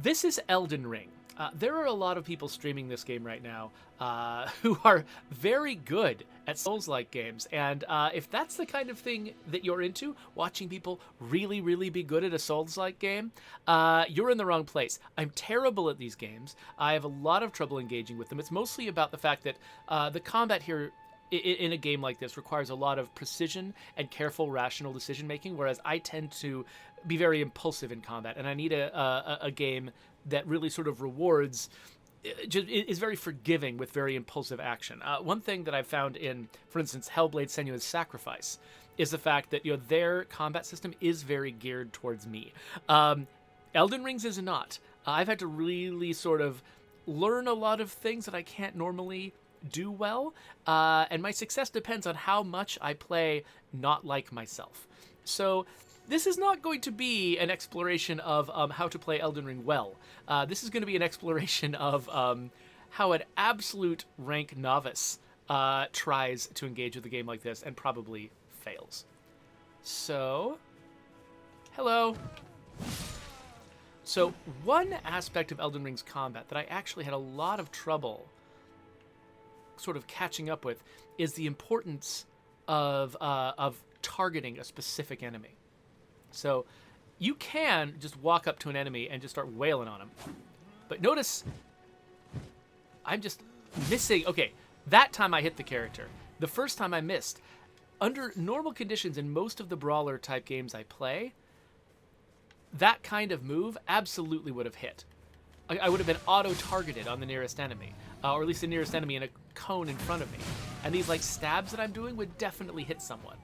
This is Elden Ring. There are a lot of people streaming this game right now who are very good at Souls-like games, and if that's the kind of thing that you're into, watching people really, really be good at a Souls-like game, you're in the wrong place. I'm terrible at these games. I have a lot of trouble engaging with them. It's mostly about the fact that the combat here in a game like this requires a lot of precision and careful, rational decision making, whereas I tend to be very impulsive in combat, and I need a game that really sort of rewards, is very forgiving with very impulsive action. One thing that I've found in, for instance, Hellblade: Senua's Sacrifice, is the fact that their combat system is very geared towards me. Elden Ring's is not. I've had to really sort of learn a lot of things that I can't normally do well, and my success depends on how much I play not like myself. So this is not going to be an exploration of how to play Elden Ring well. This is going to be an exploration of how an absolute rank novice tries to engage with a game like this and probably fails. So, hello. So, one aspect of Elden Ring's combat that I actually had a lot of trouble sort of catching up with is the importance of targeting a specific enemy. So you can just walk up to an enemy and just start wailing on him. But notice I'm just missing. Okay, that time I hit the character. The first time I missed. Under normal conditions in most of the brawler type games I play, that kind of move absolutely would have hit. I would have been auto-targeted on the nearest enemy, or at least the nearest enemy in a cone in front of me. And these like stabs that I'm doing would definitely hit someone.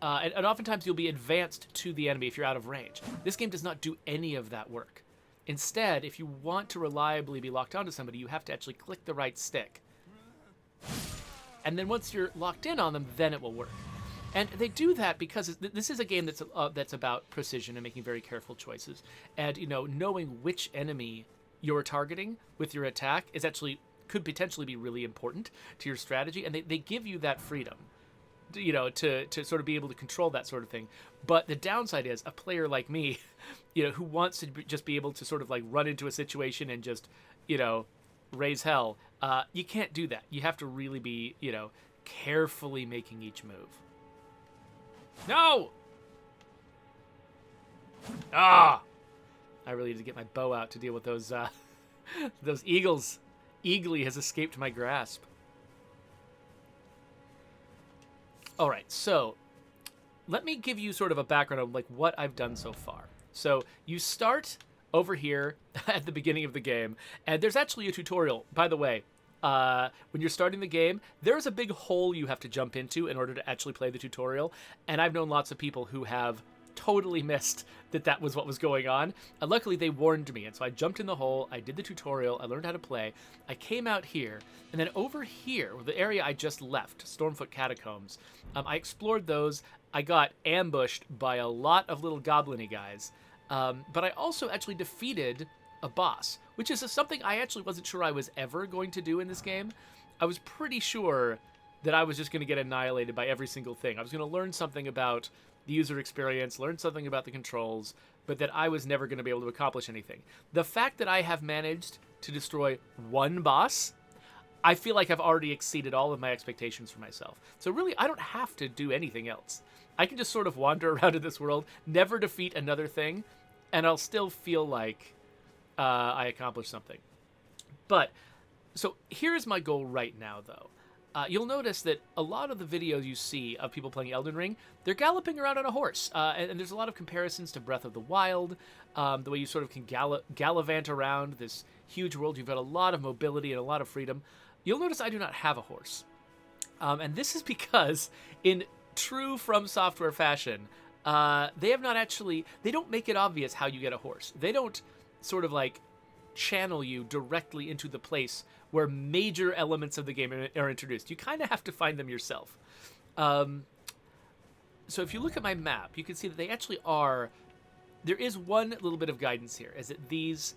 And oftentimes you'll be advanced to the enemy if you're out of range. This game does not do any of that work. Instead, if you want to reliably be locked onto somebody, you have to actually click the right stick. And then once you're locked in on them, then it will work. And they do that because this is a game that's about precision and making very careful choices. And, knowing which enemy you're targeting with your attack could potentially be really important to your strategy. And they give you that freedom, to sort of be able to control that sort of thing. But the downside is a player like me, who wants to just be able to sort of like run into a situation and just, raise hell. You can't do that. You have to really be, carefully making each move. No! Ah! I really need to get my bow out to deal with those eagles. Eagly has escaped my grasp. All right, so let me give you sort of a background of like what I've done so far. So you start over here at the beginning of the game, and there's actually a tutorial, by the way. When you're starting the game, there's a big hole you have to jump into in order to actually play the tutorial, and I've known lots of people who have totally missed that was what was going on, and luckily they warned me, and so I jumped in the hole, I did the tutorial, I learned how to play, I came out here, and then over here, the area I just left, Stormfoot Catacombs, I explored those. I got ambushed by a lot of little goblin-y guys, but I also actually defeated a boss, which is something I actually wasn't sure I was ever going to do in this game. I was pretty sure that I was just going to get annihilated by every single thing. I was going to learn something about the user experience, learn something about the controls, but that I was never going to be able to accomplish anything. The fact that I have managed to destroy one boss, I feel like I've already exceeded all of my expectations for myself. So really, I don't have to do anything else. I can just sort of wander around in this world, never defeat another thing, and I'll still feel like I accomplished something. But, so here's my goal right now, though. You'll notice that a lot of the videos you see of people playing Elden Ring, they're galloping around on a horse. And there's a lot of comparisons to Breath of the Wild, the way you sort of can gallivant around this huge world. You've got a lot of mobility and a lot of freedom. You'll notice I do not have a horse. And this is because, in true From Software fashion, they don't make it obvious how you get a horse. They don't sort of like channel you directly into the place where major elements of the game are introduced. You kind of have to find them yourself. So if you look at my map, you can see that they actually are. There is one little bit of guidance here, is that these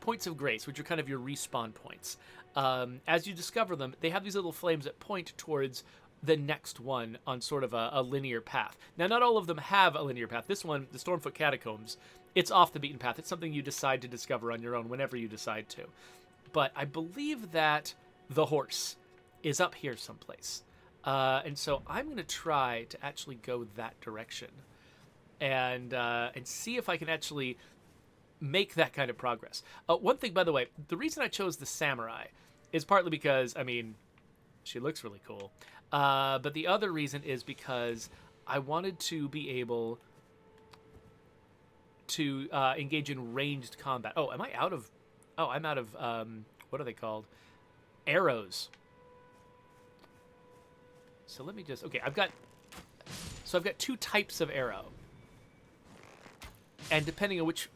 points of grace, which are kind of your respawn points, as you discover them, they have these little flames that point towards the next one on sort of a linear path. Now, not all of them have a linear path. This one, the Stormfoot Catacombs, it's off the beaten path. It's something you decide to discover on your own whenever you decide to. But I believe that the horse is up here someplace. And so I'm going to try to actually go that direction and see if I can actually make that kind of progress. One thing, by the way, the reason I chose the samurai is partly because, I mean, she looks really cool. But the other reason is because I wanted to be able to engage in ranged combat. Oh, am I out of... Oh, I'm out of... what are they called? Arrows. So let me just... Okay, I've got 2 types of arrow. And depending on which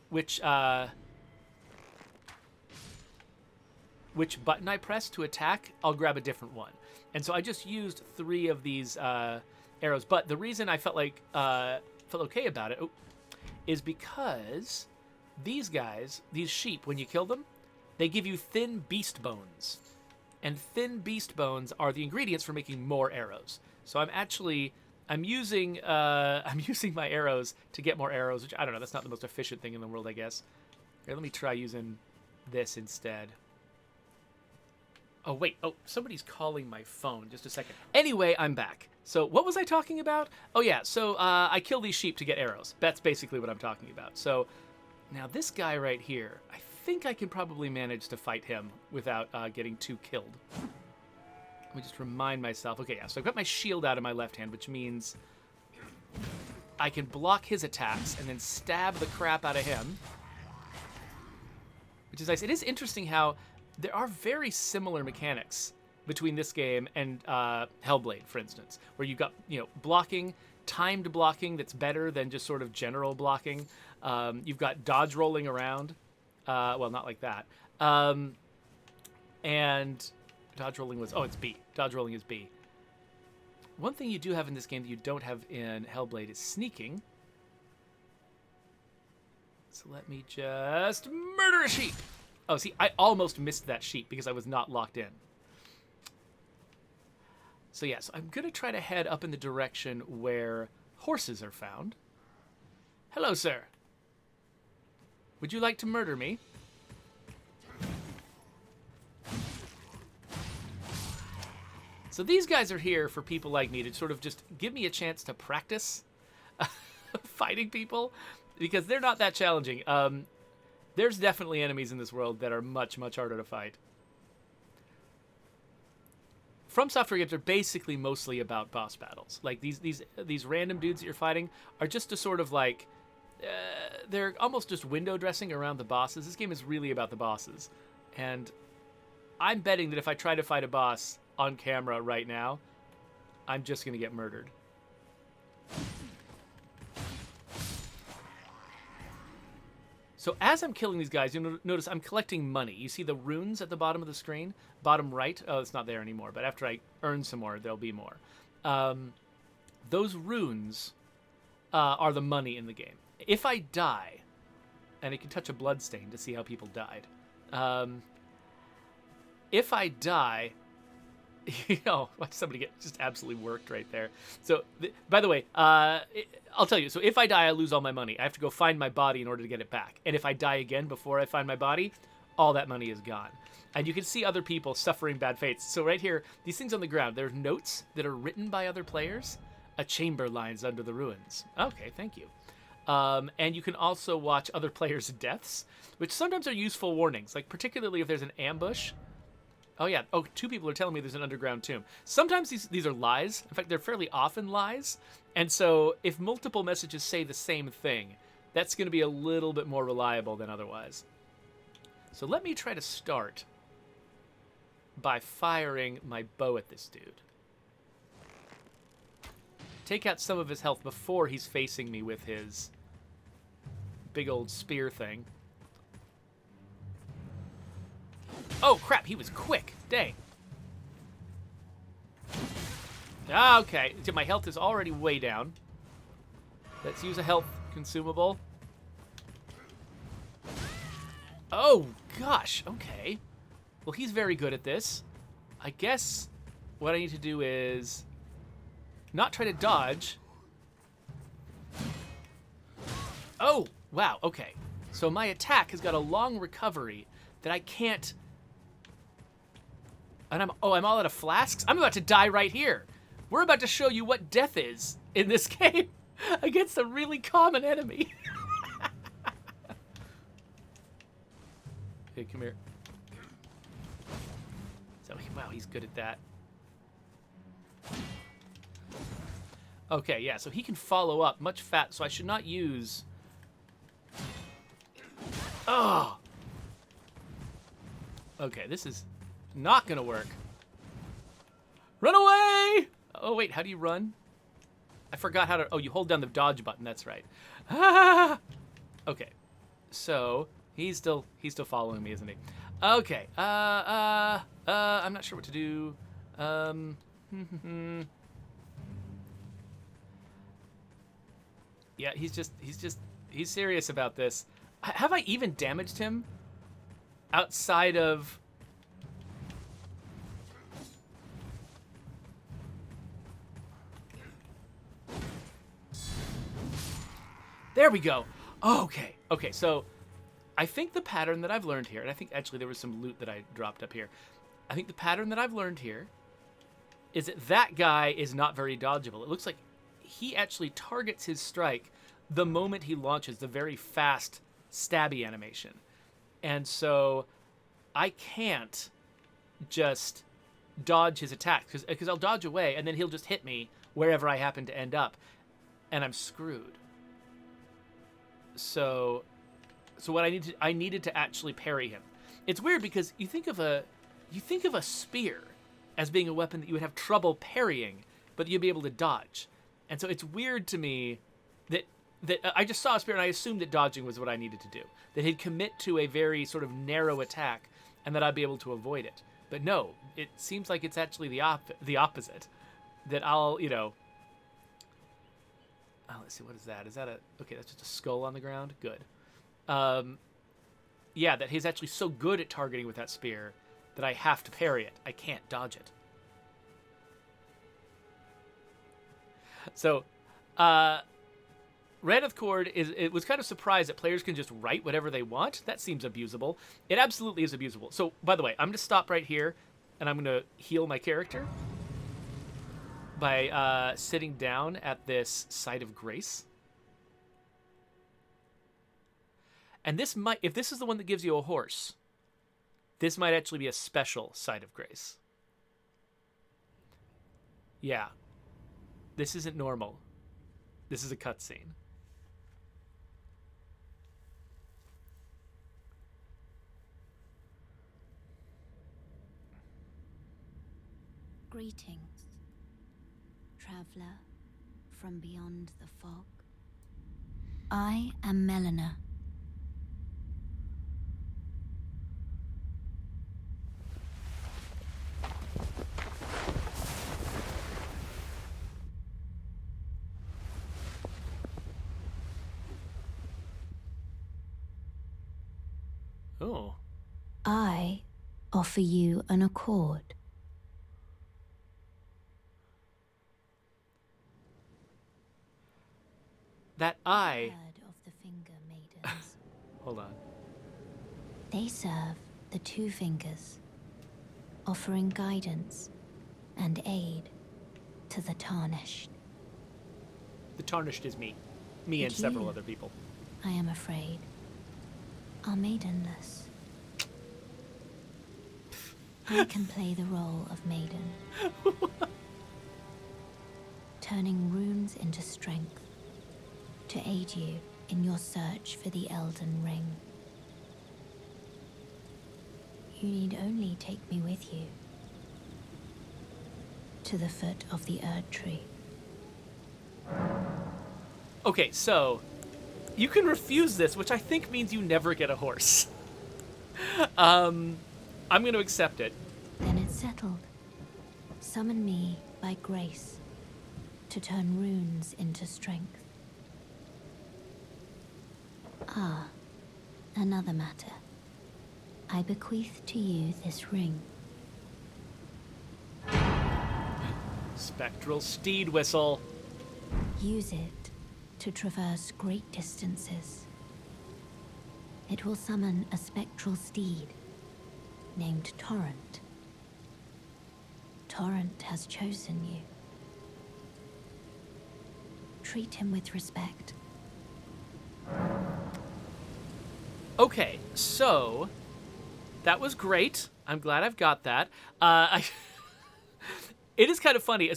button I press to attack, I'll grab a different one. And so I just used 3 of these arrows. But the reason I felt okay about it is because these guys, these sheep, when you kill them, they give you thin beast bones. And thin beast bones are the ingredients for making more arrows. So I'm using my arrows to get more arrows, which I don't know, that's not the most efficient thing in the world, I guess. Here, let me try using this instead. Oh, wait. Oh, somebody's calling my phone. Just a second. Anyway, I'm back. So what was I talking about? Oh, yeah. So I kill these sheep to get arrows. That's basically what I'm talking about. So now this guy right here, I think I can probably manage to fight him without getting too killed. Let me just remind myself. Okay, yeah. So I've got my shield out in my left hand, which means I can block his attacks and then stab the crap out of him, which is nice. It is interesting how there are very similar mechanics between this game and Hellblade, for instance, where you've got, blocking, timed blocking that's better than just sort of general blocking. You've got dodge rolling around. Well, not like that. And dodge rolling was... Oh, it's B. Dodge rolling is B. One thing you do have in this game that you don't have in Hellblade is sneaking. So let me just murder a sheep. Oh, see, I almost missed that sheep because I was not locked in. So, yeah, so I'm going to try to head up in the direction where horses are found. Hello, sir. Would you like to murder me? So these guys are here for people like me to sort of just give me a chance to practice fighting people, because they're not that challenging. There's definitely enemies in this world that are much, much harder to fight. From Software games are basically mostly about boss battles. Like these random dudes that you're fighting are just to sort of like... they're almost just window dressing around the bosses. This game is really about the bosses. And I'm betting that if I try to fight a boss on camera right now, I'm just going to get murdered. So as I'm killing these guys, you'll notice I'm collecting money. You see the runes at the bottom of the screen? Bottom right? Oh, it's not there anymore, but after I earn some more, there'll be more. Those runes are the money in the game. If I die, and it can touch a blood stain to see how people died. If I die... watch somebody get just absolutely worked right there. So, by the way, I'll tell you. So, if I die, I lose all my money. I have to go find my body in order to get it back. And if I die again before I find my body, all that money is gone. And you can see other people suffering bad fates. So, right here, these things on the ground, there's notes that are written by other players. A chamber lies under the ruins. Okay, thank you. And you can also watch other players' deaths, which sometimes are useful warnings. Like, particularly if there's an ambush. Oh, yeah. Oh, 2 people are telling me there's an underground tomb. Sometimes these are lies. In fact, they're fairly often lies. And so if multiple messages say the same thing, that's going to be a little bit more reliable than otherwise. So let me try to start by firing my bow at this dude. Take out some of his health before he's facing me with his big old spear thing. Oh, crap, he was quick. Dang. Okay, my health is already way down. Let's use a health consumable. Oh, gosh, okay. Well, he's very good at this. I guess what I need to do is not try to dodge. Oh, wow, okay. So my attack has got a long recovery that I can't... And I'm all out of flasks? I'm about to die right here. We're about to show you what death is in this game against a really common enemy. Okay, come here. So, wow, he's good at that. Okay, yeah, so he can follow up much fast, so I should not use... Oh! Okay, this is not gonna work. Run away! Oh, wait, how do you run? I forgot how to... Oh, you hold down the dodge button, that's right. Ah! Okay, so he's still following me, isn't he? Okay, I'm not sure what to do. Yeah, he's serious about this. Have I even damaged him outside of... There we go. Oh, okay, so I think the pattern that I've learned here, and I think actually there was some loot that I dropped up here. I think the pattern that I've learned here is that that guy is not very dodgeable. It looks like he actually targets his strike the moment he launches the very fast stabby animation. And so I can't just dodge his attack because I'll dodge away and then he'll just hit me wherever I happen to end up and I'm screwed. So what I needed to actually parry him. It's weird because you think of a spear as being a weapon that you would have trouble parrying, but you'd be able to dodge. And so it's weird to me that I just saw a spear and I assumed that dodging was what I needed to do. That he'd commit to a very sort of narrow attack and that I'd be able to avoid it. But no, it seems like it's actually the opposite. That I'll, you know... Oh, let's see, what is that? Is that a... Okay, that's just a skull on the ground? Good. Yeah, that he's actually so good at targeting with that spear that I have to parry it. I can't dodge it. So, Raneth Cord it was kind of surprised that players can just write whatever they want. That seems abusable. It absolutely is abusable. So, by the way, I'm going to stop right here, and I'm going to heal my character by sitting down at this site of grace. And this might, if this is the one that gives you a horse, this might actually be a special site of grace. Yeah. This isn't normal. This is a cutscene. Greetings, traveler from beyond the fog. I am Melina. Oh. I offer you an accord. That I... Heard of the Finger Maidens. Hold on. They serve the Two Fingers, offering guidance and aid to the Tarnished. The Tarnished is me. Me and But several you, other people. I am afraid, are maidenless. I can play the role of maiden, turning runes into strength to aid you in your search for the Elden Ring. You need only take me with you to the foot of the Erd Tree. Okay, so you can refuse this, which I think means you never get a horse. I'm going to accept it. Then it's settled. Summon me by grace to turn runes into strength. Ah, another matter. I bequeath to you this ring. Spectral steed whistle. Use it to traverse great distances. It will summon a spectral steed named Torrent. Torrent has chosen you. Treat him with respect. Okay, so that was great. I'm glad I've got that. It is kind of funny.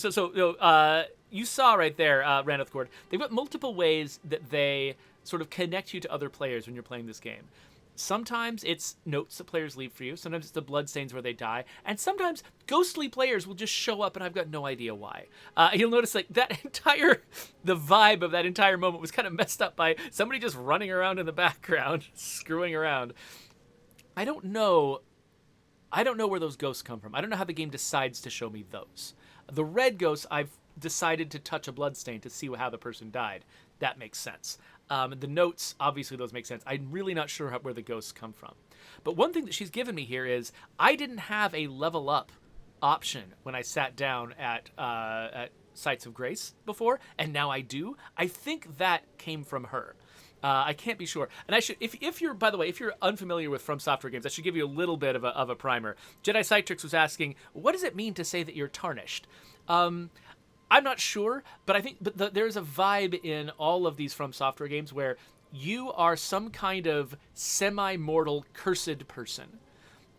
You saw right there, Raneth Cord. They've got multiple ways that they sort of connect you to other players when you're playing this game. Sometimes it's notes that players leave for you. Sometimes it's the bloodstains where they die. And sometimes ghostly players will just show up and I've got no idea why. You'll notice like the vibe of that entire moment was kind of messed up by somebody just running around in the background, screwing around. I don't know where those ghosts come from. I don't know how the game decides to show me those. The red ghosts, I've decided to touch a bloodstain to see how the person died. That makes sense. The notes, obviously those make sense. I'm really not sure where the ghosts come from. But one thing that she's given me here is I didn't have a level up option when I sat down at Sites of Grace before, and now I do. I think that came from her. I can't be sure. And I should, if you're, by the way, if you're unfamiliar with From Software games, I should give you a little bit of a primer. Jedi Citrix was asking, what does it mean to say that you're tarnished? I'm not sure, but I think there's a vibe in all of these From Software games where you are some kind of semi-mortal, cursed person.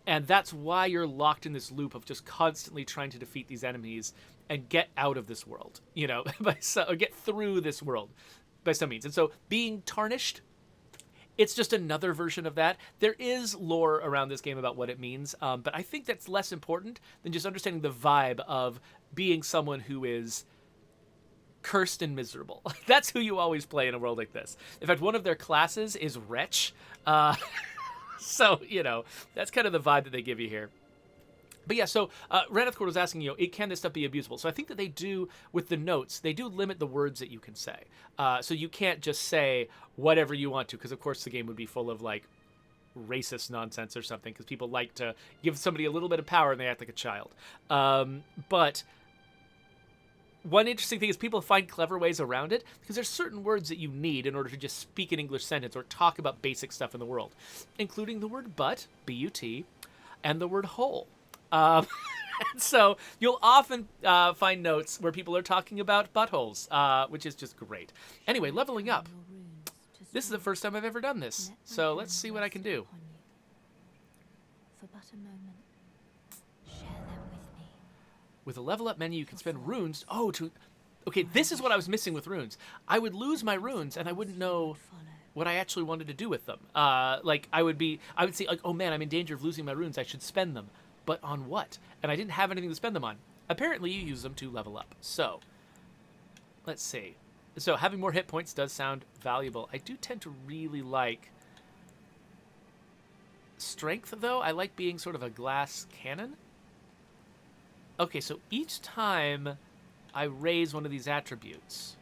And that's why you're locked in this loop of just constantly trying to defeat these enemies and get out of this world, or get through this world by some means. And so being tarnished, it's just another version of that. There is lore around this game about what it means, but I think that's less important than just understanding the vibe of being someone who is cursed and miserable. That's who you always play in a world like this. In fact, one of their classes is Wretch. So, that's kind of the vibe that they give you here. But yeah, so Raneth Cord was asking, can this stuff be abusable? So I think that they do, with the notes, they do limit the words that you can say. So you can't just say whatever you want to, because of course the game would be full of like racist nonsense or something, because people like to give somebody a little bit of power and they act like a child. But one interesting thing is people find clever ways around it, because there's certain words that you need in order to just speak an English sentence or talk about basic stuff in the world, including the word but, B-U-T, and the word hole. So you'll often find notes where people are talking about buttholes, which is just great. Anyway, leveling up. This is the first time I've ever done this, so let's see what I can do. For but a moment, share them with me. With a level up menu, you can spend runes. Okay, this is what I was missing with runes. I would lose my runes and I wouldn't know what I actually wanted to do with them. I would say like, oh man, I'm in danger of losing my runes. I should spend them. But on what? And I didn't have anything to spend them on. Apparently you use them to level up. So, let's see. So having more hit points does sound valuable. I do tend to really like strength, though. I like being sort of a glass cannon. Okay, so each time I raise one of these attributes,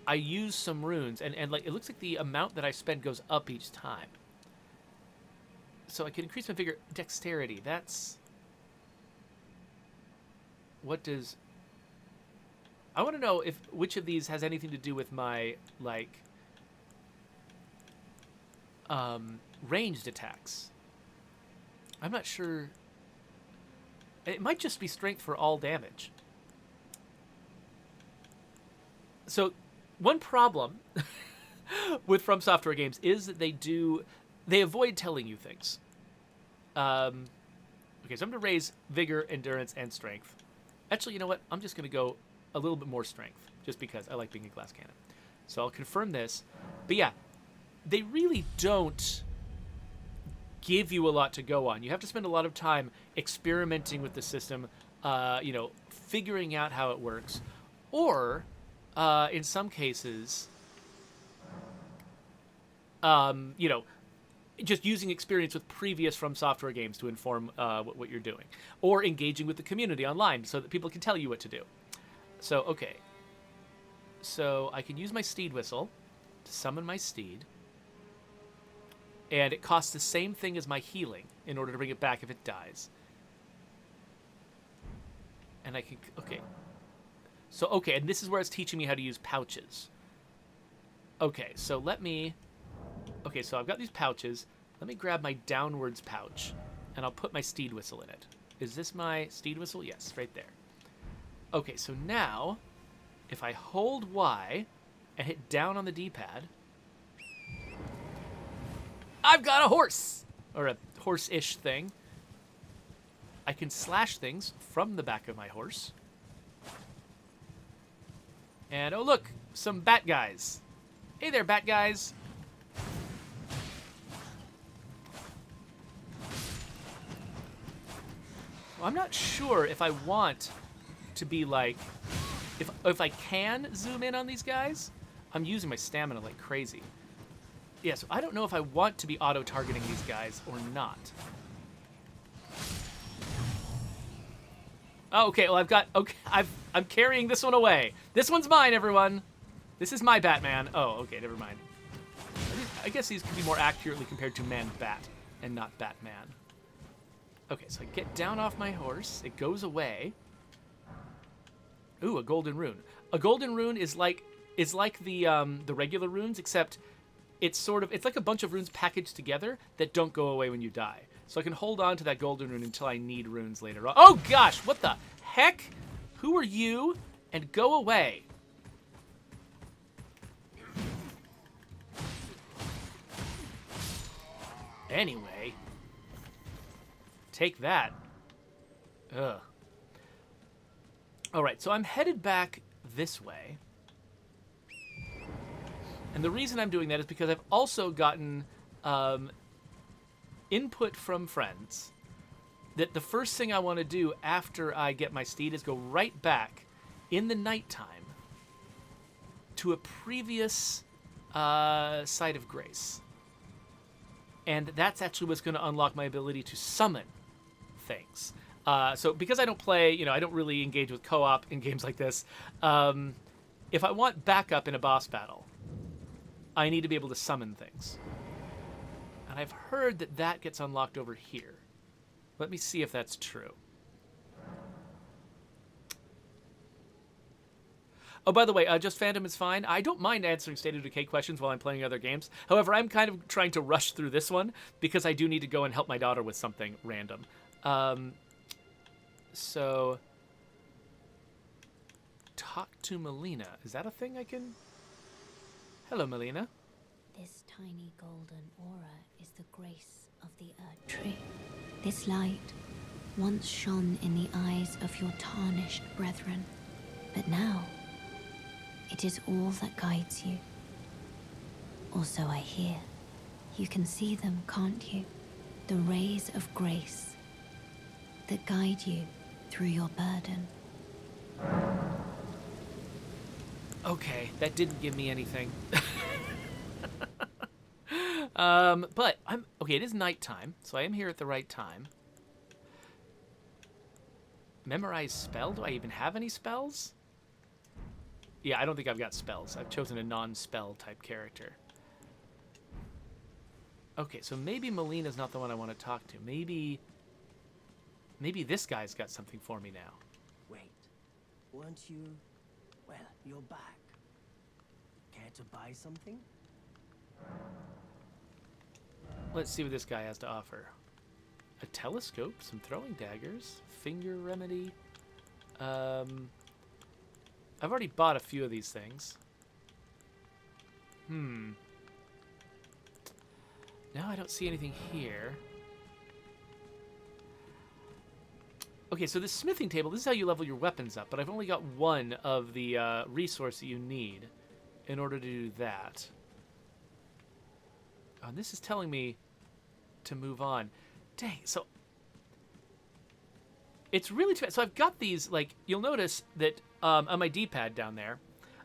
I use some runes, and like it looks like the amount that I spend goes up each time. So I can increase my vigor, dexterity. That's what does. I want to know which of these has anything to do with my ranged attacks. I'm not sure. It might just be strength for all damage. So one problem with From Software games is that they avoid telling you things. Okay, so I'm going to raise vigor, endurance, and strength. Actually, you know what? I'm just going to go a little bit more strength, just because I like being a glass cannon. So I'll confirm this. But yeah, they really don't give you a lot to go on. You have to spend a lot of time experimenting with the system, figuring out how it works. Or, in some cases, just using experience with previous From Software games to inform what you're doing. Or engaging with the community online so that people can tell you what to do. So, okay. So, I can use my steed whistle to summon my steed. And it costs the same thing as my healing in order to bring it back if it dies. And I can... Okay. So, okay, and this is where it's teaching me how to use pouches. Okay, so let me... Okay, so I've got these pouches. Let me grab my downwards pouch, and I'll put my steed whistle in it. Is this my steed whistle? Yes, right there. Okay, so now, if I hold Y and hit down on the D-pad, I've got a horse! Or a horse-ish thing. I can slash things from the back of my horse. And, oh look, some bat guys. Hey there, bat guys. Well, I'm not sure if I want to be like... If I can zoom in on these guys, I'm using my stamina like crazy. Yeah, so I don't know if I want to be auto-targeting these guys or not. Oh, okay, well, I've got... Okay, I'm carrying this one away. This one's mine, everyone. This is my Batman. Oh, okay, never mind. I guess these can be more accurately compared to Man-Bat and not Batman. Okay, so I get down off my horse. It goes away. Ooh, a golden rune. A golden rune is like the regular runes, except it's like a bunch of runes packaged together that don't go away when you die. So I can hold on to that golden rune until I need runes later on. Oh gosh, what the heck? Who are you? And go away. Anyway. Take that. Ugh. Alright, so I'm headed back this way. And the reason I'm doing that is because I've also gotten input from friends that the first thing I want to do after I get my steed is go right back in the nighttime to a previous site of grace. And that's actually what's going to unlock my ability to summon things. So because I don't play, I don't really engage with co-op in games like this, if I want backup in a boss battle, I need to be able to summon things. And I've heard that that gets unlocked over here. Let me see if that's true. Oh, by the way, Just Phantom is fine. I don't mind answering State of Decay questions while I'm playing other games. However, I'm kind of trying to rush through this one because I do need to go and help my daughter with something random. So, talk to Melina. Is that a thing I can... Hello, Melina. This tiny golden aura is the grace of the Earth Tree. This light once shone in the eyes of your tarnished brethren, but now it is all that guides you. Also, I hear. You can see them, can't you? The rays of grace that guide you through your burden. Okay, that didn't give me anything. But okay, it is nighttime, so I am here at the right time. Memorize spell? Do I even have any spells? Yeah, I don't think I've got spells. I've chosen a non-spell type character. Okay, so maybe Melina's not the one I want to talk to. Maybe this guy's got something for me now. Wait, weren't you... Well, you're back. Care to buy something? Let's see what this guy has to offer. A telescope, some throwing daggers, finger remedy. I've already bought a few of these things. No, I don't see anything here. Okay, so this smithing table, this is how you level your weapons up, but I've only got one of the resource that you need in order to do that. Oh, and this is telling me to move on. Dang, so it's really too bad. So I've got these, like, you'll notice that on my D-pad down there,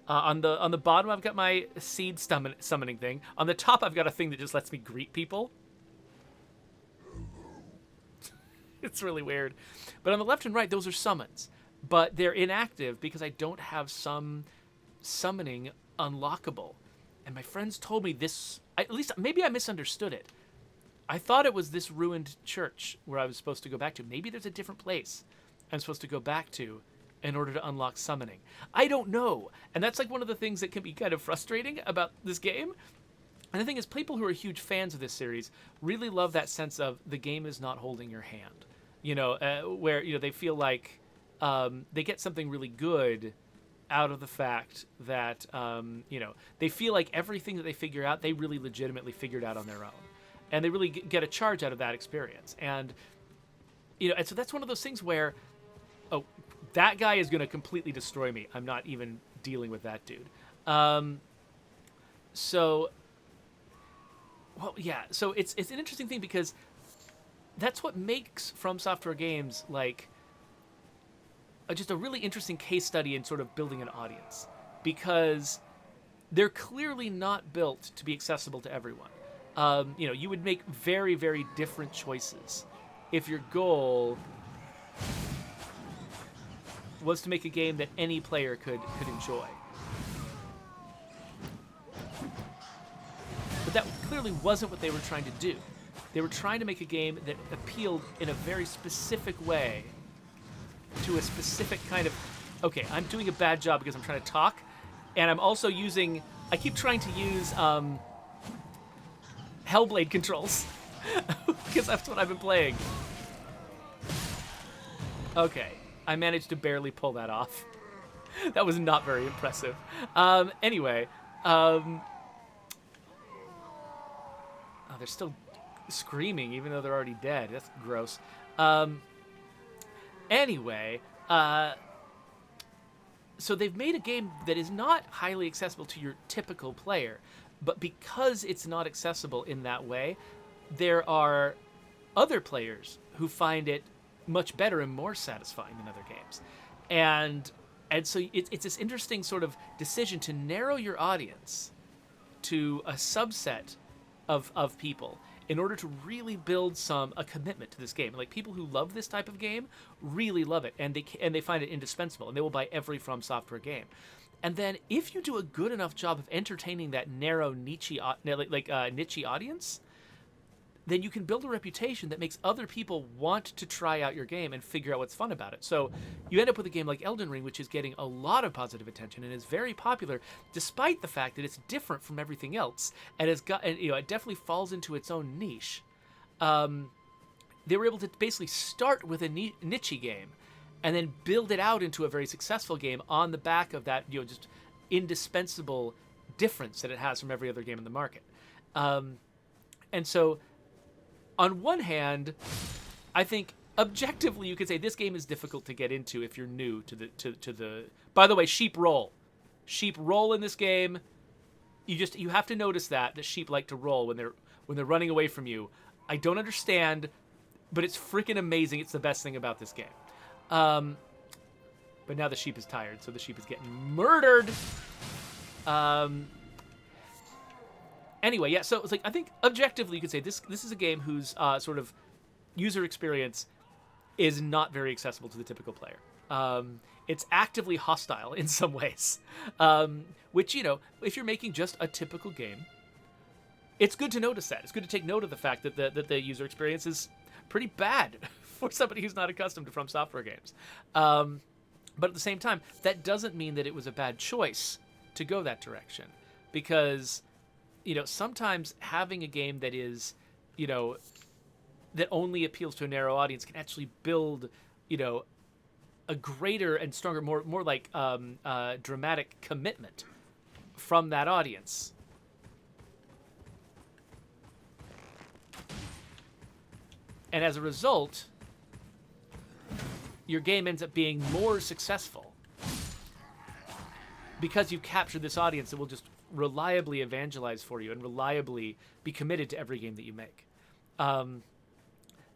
on the bottom I've got my seed summoning thing. On the top I've got a thing that just lets me greet people. It's really weird. But on the left and right, those are summons. But they're inactive because I don't have some summoning unlockable. And my friends told me this, at least maybe I misunderstood it. I thought it was this ruined church where I was supposed to go back to. Maybe there's a different place I'm supposed to go back to in order to unlock summoning? I don't know. And that's like one of the things that can be kind of frustrating about this game. And the thing is, people who are huge fans of this series really love that sense of the game is not holding your hand. Where, they feel like they get something really good out of the fact that, they feel like everything that they figure out, they really legitimately figured out on their own. And they really get a charge out of that experience. And, and so that's one of those things where, oh, that guy is going to completely destroy me. I'm not even dealing with that dude. So it's an interesting thing because that's what makes From Software games like just a really interesting case study in sort of building an audience, because they're clearly not built to be accessible to everyone. You would make very, very different choices if your goal was to make a game that any player could enjoy. But that clearly wasn't what they were trying to do. They were trying to make a game that appealed in a very specific way to a specific kind of... Okay, I'm doing a bad job because I'm trying to talk, and I'm also I keep trying to use Hellblade controls, because that's what I've been playing. Okay, I managed to barely pull that off. That was not very impressive. Anyway, oh, they're still screaming even though they're already dead. That's gross. Anyway, so they've made a game that is not highly accessible to your typical player, but because it's not accessible in that way, there are other players who find it much better and more satisfying than other games. And so it's this interesting sort of decision to narrow your audience to a subset of people in order to really build a commitment to this game. Like, people who love this type of game really love it, and they find it indispensable, and they will buy every From Software game. And then if you do a good enough job of entertaining that narrow niche audience, then you can build a reputation that makes other people want to try out your game and figure out what's fun about it. So you end up with a game like Elden Ring, which is getting a lot of positive attention and is very popular, despite the fact that it's different from everything else, and it definitely falls into its own niche. They were able to basically start with a niche game and then build it out into a very successful game on the back of that, just indispensable difference that it has from every other game in the market. And so, on one hand, I think objectively you could say this game is difficult to get into if you're new to the. By the way, sheep roll in this game. You have to notice that sheep like to roll when they're running away from you. I don't understand, but it's freaking amazing. It's the best thing about this game. But now the sheep is tired, so the sheep is getting murdered. Anyway, yeah, so it's like, I think objectively you could say this is a game whose sort of user experience is not very accessible to the typical player. It's actively hostile in some ways, which, if you're making just a typical game, it's good to notice that. It's good to take note of the fact that the user experience is pretty bad for somebody who's not accustomed to From Software games. But at the same time, that doesn't mean that it was a bad choice to go that direction, because sometimes having a game that is, that only appeals to a narrow audience can actually build, a greater and stronger, more like dramatic commitment from that audience. And as a result, your game ends up being more successful because you've captured this audience that will just reliably evangelize for you and reliably be committed to every game that you make.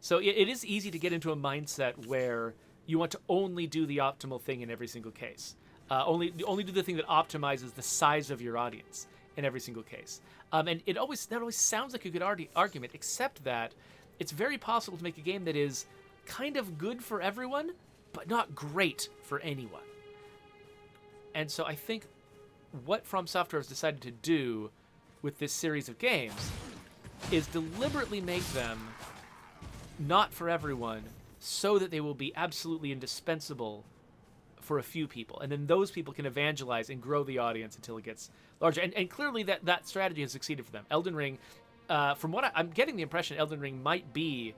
So it is easy to get into a mindset where you want to only do the optimal thing in every single case. Only do the thing that optimizes the size of your audience in every single case. And that always sounds like a good argument, except that it's very possible to make a game that is kind of good for everyone, but not great for anyone. And so I think what From Software has decided to do with this series of games is deliberately make them not for everyone, so that they will be absolutely indispensable for a few people, and then those people can evangelize and grow the audience until it gets larger. And clearly that strategy has succeeded for them. Elden Ring, from what I'm getting the impression, Elden Ring might be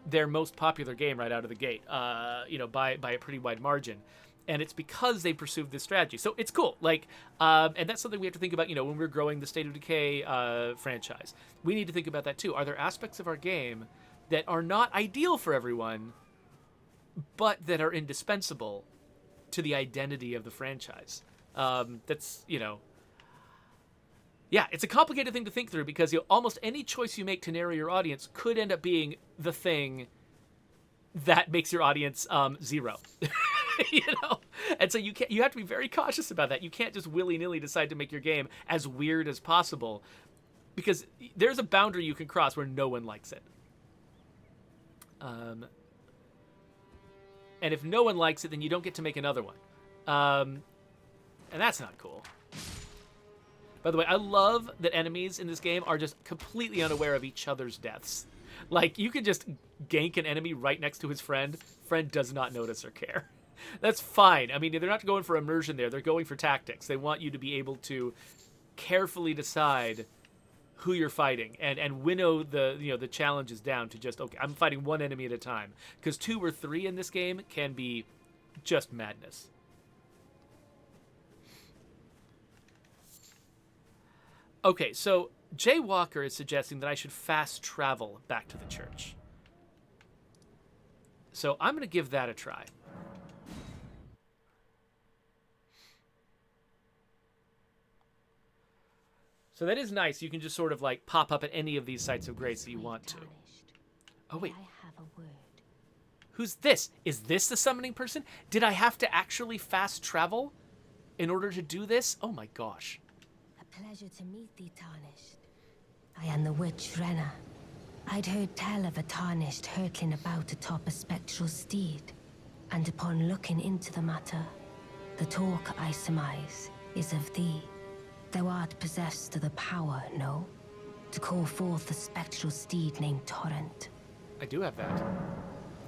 their most popular game right out of the gate, by a pretty wide margin. And it's because they pursued this strategy. So it's cool. And that's something we have to think about, when we're growing the State of Decay franchise. We need to think about that too. Are there aspects of our game that are not ideal for everyone, but that are indispensable to the identity of the franchise? That's, yeah, it's a complicated thing to think through, because almost any choice you make to narrow your audience could end up being the thing that makes your audience zero. And so you have to be very cautious about that. You can't just willy-nilly decide to make your game as weird as possible, because there's a boundary you can cross where no one likes it. And if no one likes it, then you don't get to make another one. And that's not cool. By the way, I love that enemies in this game are just completely unaware of each other's deaths. You can just gank an enemy right next to his friend. Friend does not notice or care. That's fine. I mean, they're not going for immersion there. They're going for tactics. They want you to be able to carefully decide who you're fighting and winnow the challenges down to just, okay, I'm fighting one enemy at a time. Because 2 or 3 in this game can be just madness. Okay, so Jay Walker is suggesting that I should fast travel back to the church. So I'm going to give that a try. So that is nice. You can just sort of pop up at any of these sites of grace that you want to. Oh, wait. I have a word. Who's this? Is this the summoning person? Did I have to actually fast travel in order to do this? Oh my gosh. A pleasure to meet thee, Tarnished. I am the witch Rena. I'd heard tell of a Tarnished hurtling about atop a spectral steed, and upon looking into the matter, the talk, I surmise, is of thee. Thou art possessed of the power, no? To call forth the spectral steed named Torrent. I do have that.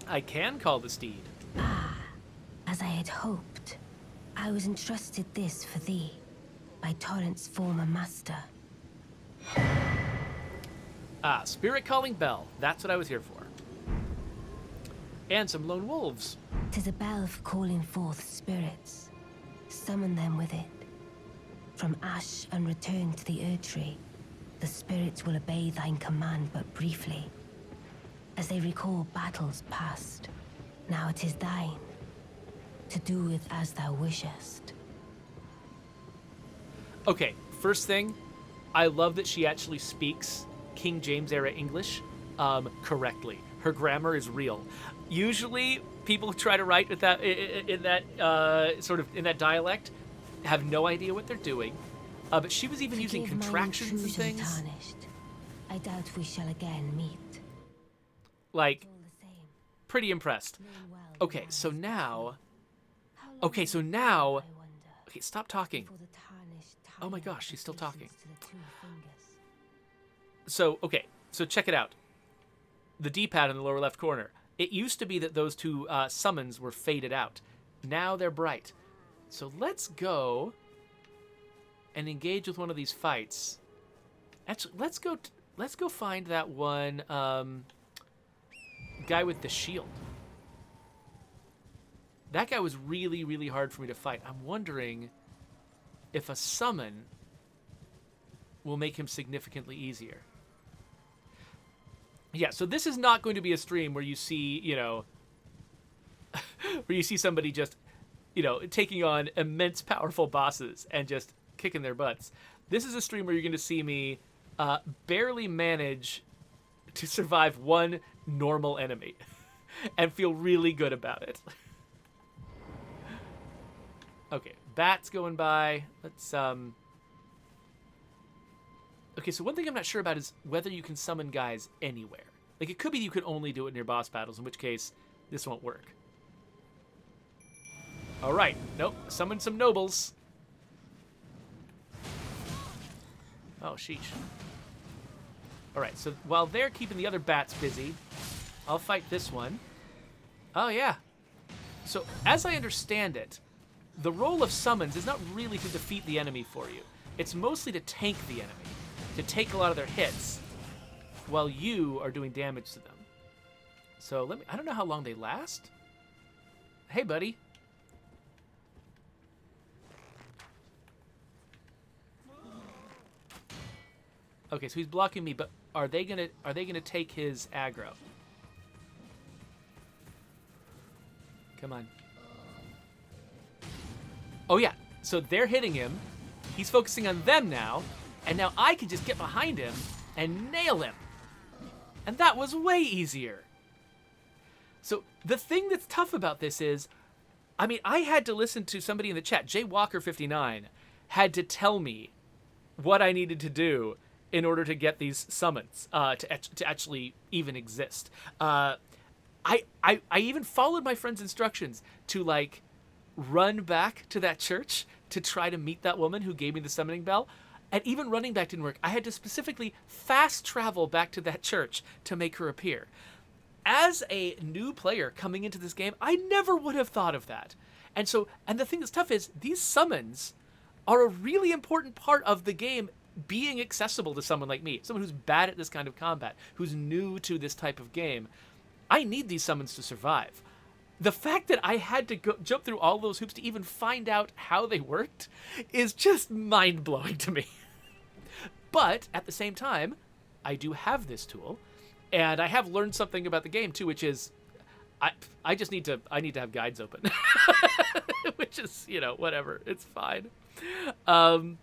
I can call the steed. Ah, as I had hoped. I was entrusted this for thee, by Torrent's former master. Ah, Spirit Calling Bell. That's what I was here for. And some lone wolves. 'Tis a bell for calling forth spirits. Summon them with it. From ash and return to the Erdtree, the spirits will obey thine command but briefly, as they recall battles past. Now it is thine, to do with as thou wishest. Okay, first thing, I love that she actually speaks King James era English correctly. Her grammar is real. Usually, people who try to write with that in that dialect have no idea what they're doing. But she was even using Forgive my contractions and intrusion, things. Tarnished. I doubt we shall again meet. All the same. pretty impressed. Known well Okay, the so man now... How long Okay, so will it be, now... I wonder, Okay, stop talking. before the Tarnished Oh my tyrant gosh, she's still listens talking. to the two fingers? So, okay, so check it out. The D-pad in the lower left corner. It used to be that those two summons were faded out. Now they're bright. So let's go and engage with one of these fights. Actually, let's go find that one guy with the shield. That guy was really, really hard for me to fight. I'm wondering if a summon will make him significantly easier. Yeah, so this is not going to be a stream where you see, where you see somebody just, taking on immense powerful bosses and just kicking their butts. This is a stream where you're going to see me barely manage to survive one normal enemy and feel really good about it. Okay, bats going by. Let's, Okay, so one thing I'm not sure about is whether you can summon guys anywhere. It could be you can only do it near boss battles, in which case this won't work. All right, nope, summon some nobles. Oh, sheesh. All right, so while they're keeping the other bats busy, I'll fight this one. Oh, yeah. So as I understand it, the role of summons is not really to defeat the enemy for you. It's mostly to tank the enemy, to take a lot of their hits while you are doing damage to them. So I don't know how long they last. Hey, buddy. Okay, so he's blocking me, but are they gonna take his aggro? Come on. Oh yeah, so they're hitting him. He's focusing on them now, and now I can just get behind him and nail him. And that was way easier. So the thing that's tough about this is, I mean, I had to listen to somebody in the chat, JWalker59, had to tell me what I needed to do in order to get these summons to actually even exist. I even followed my friend's instructions to like run back to that church to try to meet that woman who gave me the summoning bell. And even running back didn't work. I had to specifically fast travel back to that church to make her appear. As a new player coming into this game, I never would have thought of that. And the thing that's tough is these summons are a really important part of the game being accessible to someone like me, someone who's bad at this kind of combat, who's new to this type of game. I need these summons to survive. The fact that I had to jump through all those hoops to even find out how they worked is just mind-blowing to me. But at the same time, I do have this tool, and I have learned something about the game too, which is I need to have guides open, which is, whatever, it's fine. All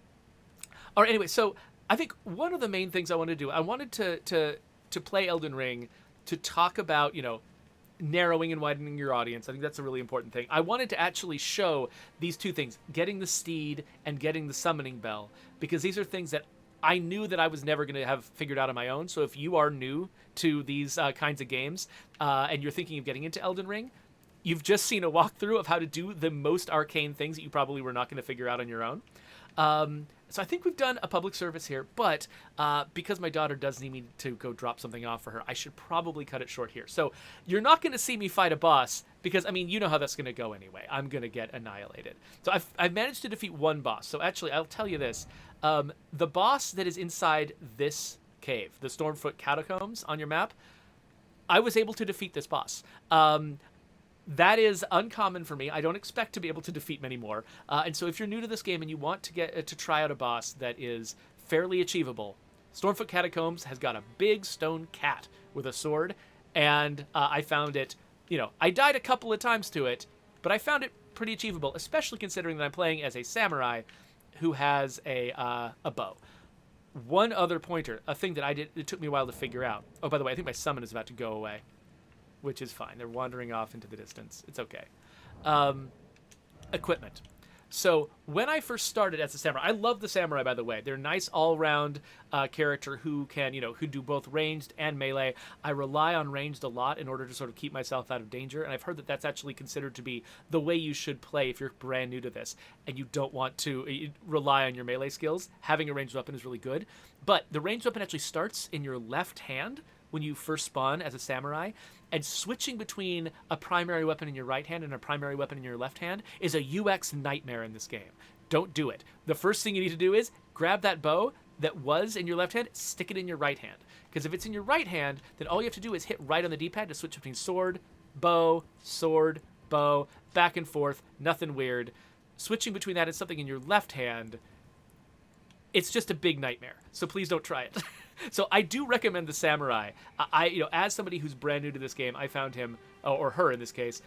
right, anyway, so I think one of the main things I wanted to do, I wanted to play Elden Ring to talk about, narrowing and widening your audience. I think that's a really important thing. I wanted to actually show these two things, getting the steed and getting the summoning bell, because these are things that I knew that I was never going to have figured out on my own. So if you are new to these kinds of games and you're thinking of getting into Elden Ring, you've just seen a walkthrough of how to do the most arcane things that you probably were not going to figure out on your own. So I think we've done a public service here, but because my daughter does need me to go drop something off for her, I should probably cut it short here. So you're not going to see me fight a boss because, I mean, you know how that's going to go anyway. I'm going to get annihilated. So I've managed to defeat one boss. So actually, I'll tell you this. The boss that is inside this cave, the Stormfoot Catacombs on your map, I was able to defeat this boss. That is uncommon for me. I don't expect to be able to defeat many more. And so if you're new to this game and you want to get to try out a boss that is fairly achievable, Stormfoot Catacombs has got a big stone cat with a sword, and I found it, I died a couple of times to it, but I found it pretty achievable, especially considering that I'm playing as a samurai who has a bow. One other pointer, a thing that I did, it took me a while to figure out. Oh, by the way, I think my summon is about to go away, which is fine. They're wandering off into the distance. It's okay. Equipment. So when I first started as a samurai, I love the samurai, by the way. They're a nice all-round character who can, who do both ranged and melee. I rely on ranged a lot in order to sort of keep myself out of danger, and I've heard that that's actually considered to be the way you should play if you're brand new to this and you don't want to rely on your melee skills. Having a ranged weapon is really good, but the ranged weapon actually starts in your left hand when you first spawn as a samurai, and switching between a primary weapon in your right hand and a primary weapon in your left hand is a UX nightmare in this game. Don't do it. The first thing you need to do is grab that bow that was in your left hand, stick it in your right hand. Because if it's in your right hand, then all you have to do is hit right on the D-pad to switch between sword, bow, back and forth, nothing weird. Switching between that and something in your left hand, it's just a big nightmare. So please don't try it. So I do recommend the samurai. As somebody who's brand new to this game, I found him, or her in this case,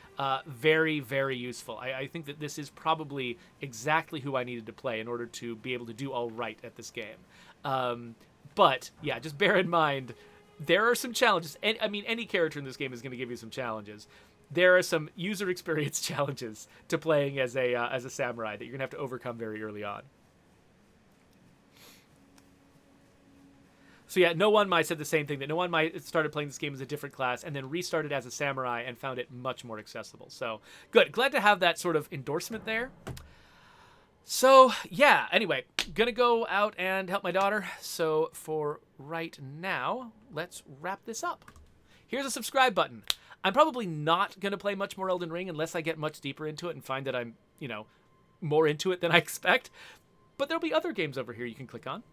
very, very useful. I think that this is probably exactly who I needed to play in order to be able to do all right at this game. But yeah, just bear in mind, there are some challenges. Any character in this game is going to give you some challenges. There are some user experience challenges to playing as a samurai that you're going to have to overcome very early on. So yeah, No One Mai said the same thing, that No One Mai started playing this game as a different class and then restarted as a samurai and found it much more accessible. So good. Glad to have that sort of endorsement there. So yeah, anyway, gonna go out and help my daughter. So for right now, let's wrap this up. Here's a subscribe button. I'm probably not gonna play much more Elden Ring unless I get much deeper into it and find that I'm, more into it than I expect. But there'll be other games over here you can click on.